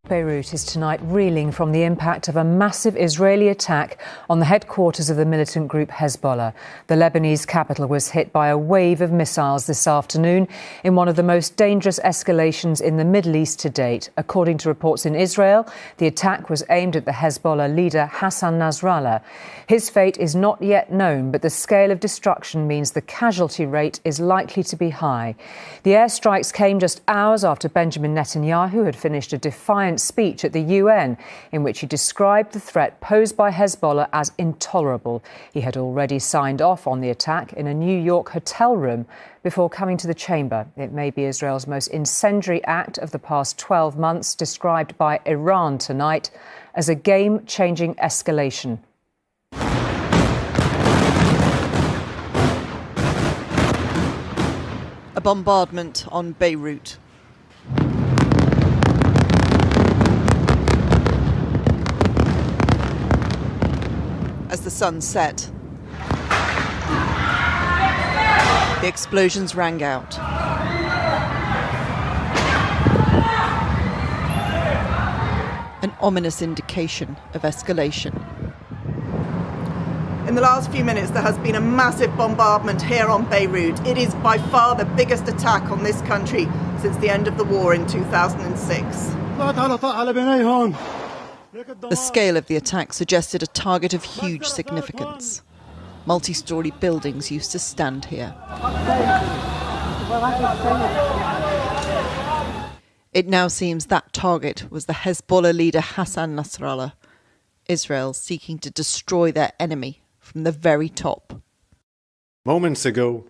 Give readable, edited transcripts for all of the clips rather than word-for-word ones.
Beirut is tonight reeling from the impact of a massive Israeli attack on the headquarters of the militant group Hezbollah. The Lebanese capital was hit by a wave of missiles this afternoon in one of the most dangerous escalations in the Middle East to date. According to reports in Israel, the attack was aimed at the Hezbollah leader Hassan Nasrallah. His fate is not yet known, but the scale of destruction means the casualty rate is likely to be high. The airstrikes came just hours after Benjamin Netanyahu had finished a defiant speech at the UN in which he described the threat posed by Hezbollah as intolerable. He had already signed off on the attack in a New York hotel room before coming to the chamber. It may be Israel's most incendiary act of the past 12 months, described by Iran tonight as a game-changing escalation. A bombardment on Beirut. As the sun set, the explosions rang out. An ominous indication of escalation. In the last few minutes, there has been a massive bombardment here on Beirut. It is by far the biggest attack on this country since the end of the war in 2006. The scale of the attack suggested a target of huge significance. Multi-storey buildings used to stand here. It now seems that target was the Hezbollah leader Hassan Nasrallah, Israel seeking to destroy their enemy from the very top. Moments ago,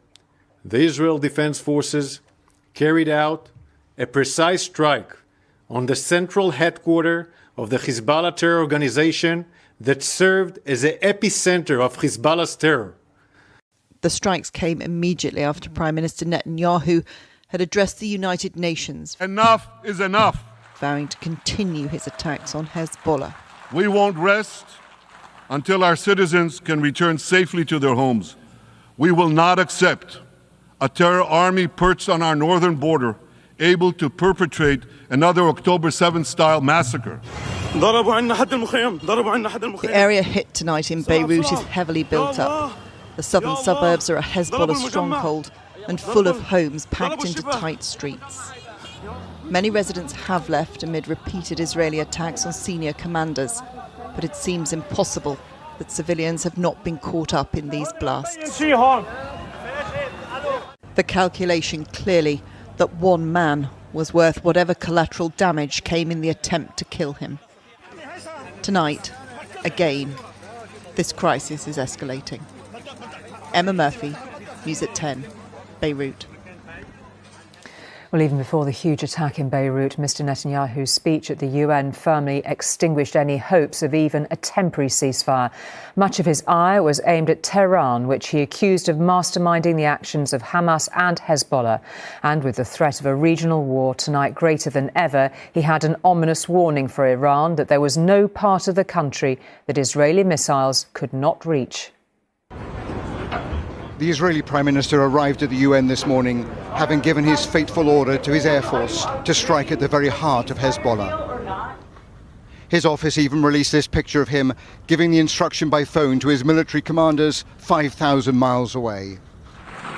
the Israel Defense Forces carried out a precise strike on the central headquarters of the Hezbollah terror organization that served as the epicenter of Hezbollah's terror. The strikes came immediately after Prime Minister Netanyahu had addressed the United Nations. Enough is enough. Vowing to continue his attacks on Hezbollah. We won't rest until our citizens can return safely to their homes. We will not accept a terror army perched on our northern border, able to perpetrate another October 7th style massacre. The area hit tonight in Beirut is heavily built up. The southern suburbs are a Hezbollah stronghold and full of homes packed into tight streets. Many residents have left amid repeated Israeli attacks on senior commanders, but it seems impossible that civilians have not been caught up in these blasts. The calculation clearly that one man was worth whatever collateral damage came in the attempt to kill him. Tonight, again, this crisis is escalating. Emma Murphy, News at 10, Beirut. Well, even before the huge attack in Beirut, Mr Netanyahu's speech at the UN firmly extinguished any hopes of even a temporary ceasefire. Much of his ire was aimed at Tehran, which he accused of masterminding the actions of Hamas and Hezbollah. And with the threat of a regional war tonight greater than ever, he had an ominous warning for Iran that there was no part of the country that Israeli missiles could not reach. The Israeli Prime Minister arrived at the UN this morning, having given his fateful order to his Air Force to strike at the very heart of Hezbollah. His office even released this picture of him giving the instruction by phone to his military commanders 5,000 miles away.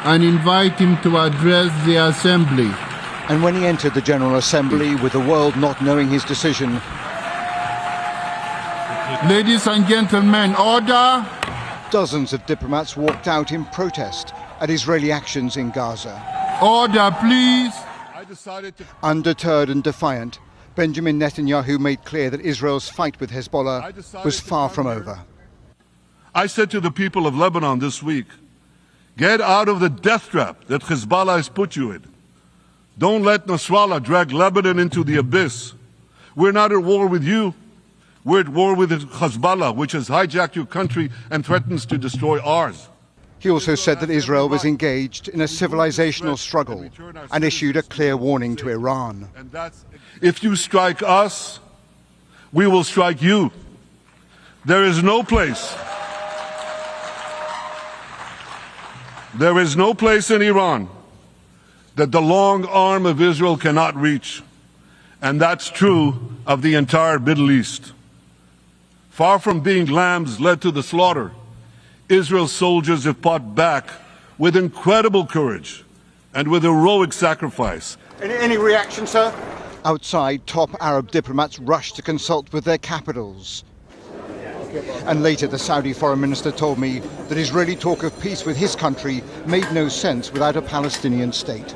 And invite him to address the assembly. And when he entered the General Assembly, with the world not knowing his decision, ladies and gentlemen, order! Dozens of diplomats walked out in protest at Israeli actions in Gaza. Order, please! Undeterred and defiant, Benjamin Netanyahu made clear that Israel's fight with Hezbollah was far from over. I said to the people of Lebanon this week, get out of the death trap that Hezbollah has put you in. Don't let Nasrallah drag Lebanon into the abyss. We're not at war with you. We're at war with Hezbollah, which has hijacked your country and threatens to destroy ours. He also said that Israel was engaged in a civilizational struggle and issued a clear warning to Iran. If you strike us, we will strike you. There is no place in Iran that the long arm of Israel cannot reach. And that's true of the entire Middle East. Far from being lambs led to the slaughter, Israel's soldiers have fought back with incredible courage and with heroic sacrifice. Any reaction, sir? Outside, top Arab diplomats rushed to consult with their capitals. And later, the Saudi foreign minister told me that Israeli talk of peace with his country made no sense without a Palestinian state.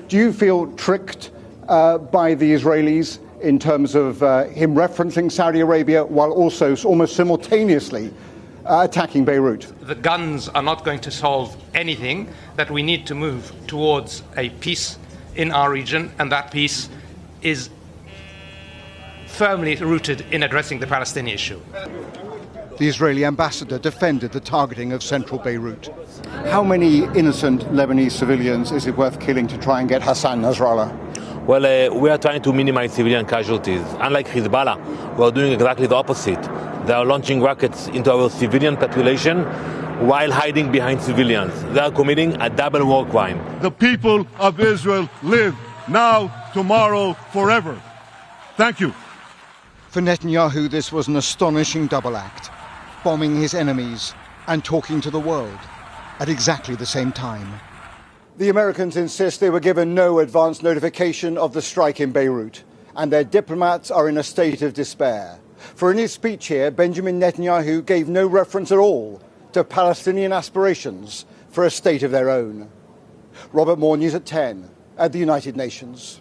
Do you feel tricked by the Israelis in terms of him referencing Saudi Arabia while also almost simultaneously attacking Beirut? The guns are not going to solve anything, that we need to move towards a peace in our region, and that peace is firmly rooted in addressing the Palestinian issue. The Israeli ambassador defended the targeting of central Beirut. How many innocent Lebanese civilians is it worth killing to try and get Hassan Nasrallah? Well, we are trying to minimize civilian casualties. Unlike Hezbollah, we are doing exactly the opposite. They are launching rockets into our civilian population while hiding behind civilians. They are committing a double war crime. The people of Israel live now, tomorrow, forever. Thank you. For Netanyahu, this was an astonishing double act, bombing his enemies and talking to the world at exactly the same time. The Americans insist they were given no advance notification of the strike in Beirut, and their diplomats are in a state of despair. For in his speech here, Benjamin Netanyahu gave no reference at all to Palestinian aspirations for a state of their own. Robert Moore, News at 10 at the United Nations.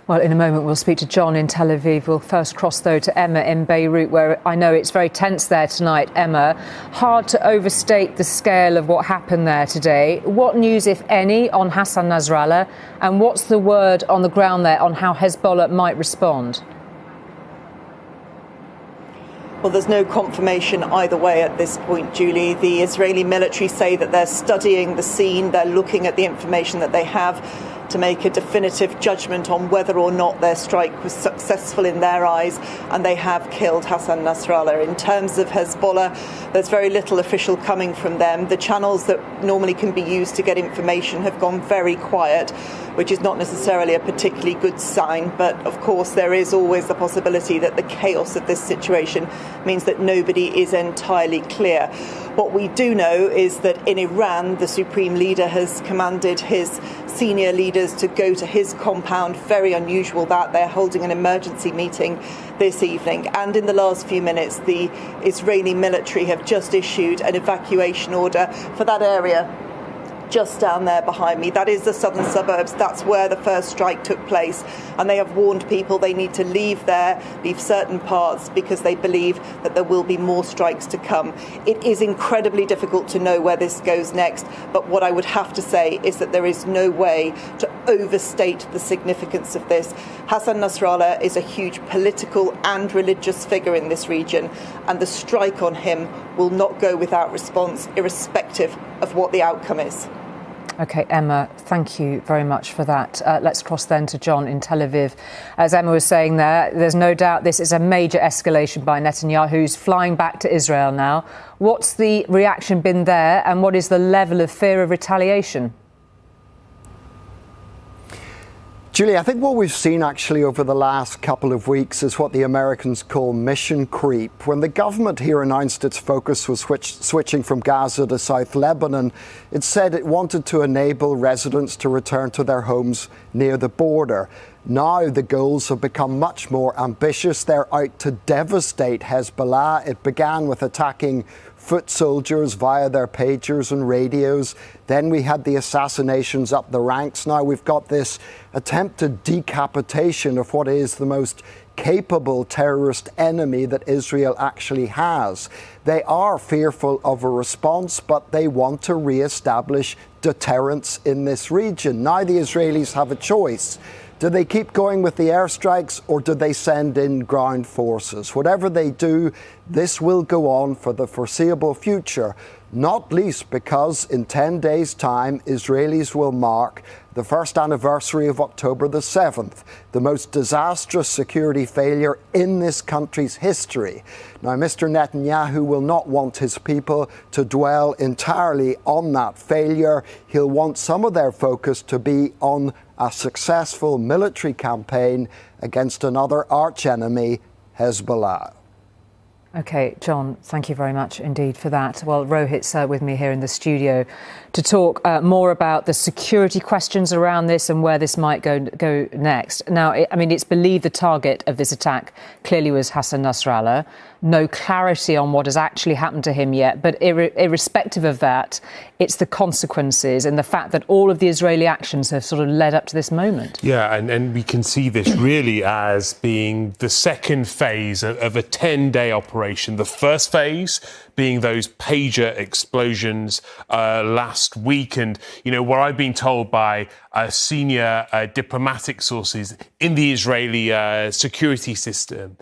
Well, in a moment, we'll speak to John in Tel Aviv. We'll first cross, though, to Emma in Beirut, where I know it's very tense there tonight. Emma, hard to overstate the scale of what happened there today. What news, if any, on Hassan Nasrallah? And what's the word on the ground there on how Hezbollah might respond? Well, there's no confirmation either way at this point, Julie. The Israeli military say that they're studying the scene, they're looking at the information that they have to make a definitive judgment on whether or not their strike was successful in their eyes, and they have killed Hassan Nasrallah. In terms of Hezbollah, there's very little official coming from them. The channels that normally can be used to get information have gone very quiet, which is not necessarily a particularly good sign, but of course there is always the possibility that the chaos of this situation means that nobody is entirely clear. What we do know is that in Iran, the supreme leader has commanded his senior leaders to go to his compound. Very unusual that they're holding an emergency meeting this evening. And in the last few minutes, the Israeli military have just issued an evacuation order for that area just down there behind me. That is the southern suburbs. That's where the first strike took place. And they have warned people they need to leave there, leave certain parts, because they believe that there will be more strikes to come. It is incredibly difficult to know where this goes next. But what I would have to say is that there is no way to overstate the significance of this. Hassan Nasrallah is a huge political and religious figure in this region, and the strike on him will not go without response, irrespective of what the outcome is. OK, Emma, thank you very much for that. Let's cross then to John in Tel Aviv. As Emma was saying there's no doubt this is a major escalation by Netanyahu, who's flying back to Israel now. What's the reaction been there, and what is the level of fear of retaliation? Julie, I think what we've seen actually over the last couple of weeks is what the Americans call mission creep. When the government here announced its focus was switching from Gaza to South Lebanon, it said it wanted to enable residents to return to their homes near the border. Now the goals have become much more ambitious. They're out to devastate Hezbollah. It began with attacking foot soldiers via their pagers and radios. Then we had the assassinations up the ranks. Now we've got this attempted decapitation of what is the most capable terrorist enemy that Israel actually has. They are fearful of a response, but they want to re-establish deterrence in this region. Now the Israelis have a choice. Do they keep going with the airstrikes, or do they send in ground forces? Whatever they do, this will go on for the foreseeable future, not least because in 10 days' time, Israelis will mark the first anniversary of October the 7th, the most disastrous security failure in this country's history. Now, Mr. Netanyahu will not want his people to dwell entirely on that failure. He'll want some of their focus to be on a successful military campaign against another archenemy, Hezbollah. OK, John, thank you very much indeed for that. Well, Rohit's with me here in the studio to talk more about the security questions around this and where this might go next. Now, it's believed the target of this attack clearly was Hassan Nasrallah. No clarity on what has actually happened to him yet. But irrespective of that, it's the consequences and the fact that all of the Israeli actions have sort of led up to this moment. Yeah, and we can see this really as being the second phase of a 10-day operation. The first phase being those pager explosions last week. And, what I've been told by senior diplomatic sources in the Israeli security system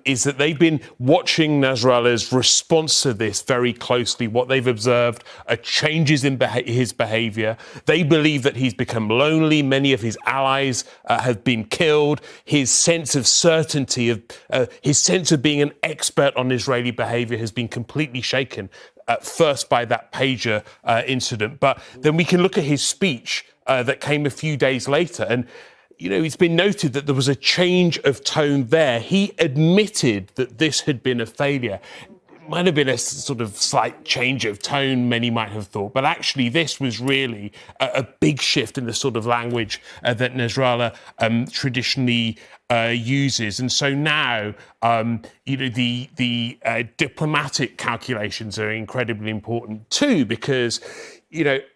is that they've been watching Nasrallah's response to this very closely. What they've observed are changes in his behaviour. They believe that he's become lonely. Many of his allies have been killed. His sense of certainty, his sense of being an expert on Israeli behaviour has been completely shaken, first by that pager incident. But then we can look at his speech that came a few days later. And, it's been noted that there was a change of tone there. He admitted that this had been a failure. It might have been a sort of slight change of tone, many might have thought. But actually, this was really a big shift in the sort of language that Nasrallah traditionally uses. And so now, the diplomatic calculations are incredibly important too, because,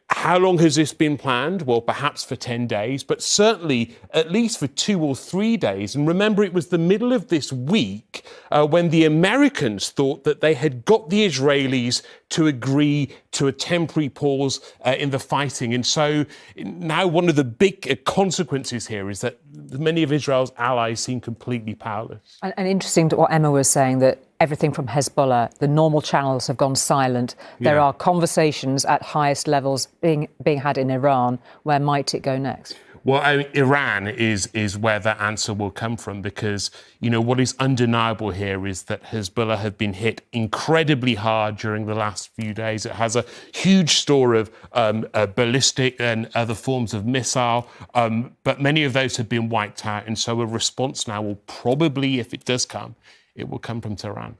how long has this been planned? Well, perhaps for 10 days, but certainly at least for 2 or 3 days. And remember, it was the middle of this week when the Americans thought that they had got the Israelis to agree to a temporary pause in the fighting. And so now one of the big consequences here is that many of Israel's allies seem completely powerless. And interesting what Emma was saying, that everything from Hezbollah, the normal channels have gone silent. There are conversations at highest levels being had in Iran. Where might it go next? Well, Iran is where that answer will come from, because, what is undeniable here is that Hezbollah have been hit incredibly hard during the last few days. It has a huge store of ballistic and other forms of missile, but many of those have been wiped out. And so a response now will probably, if it does come, it will come from Tehran.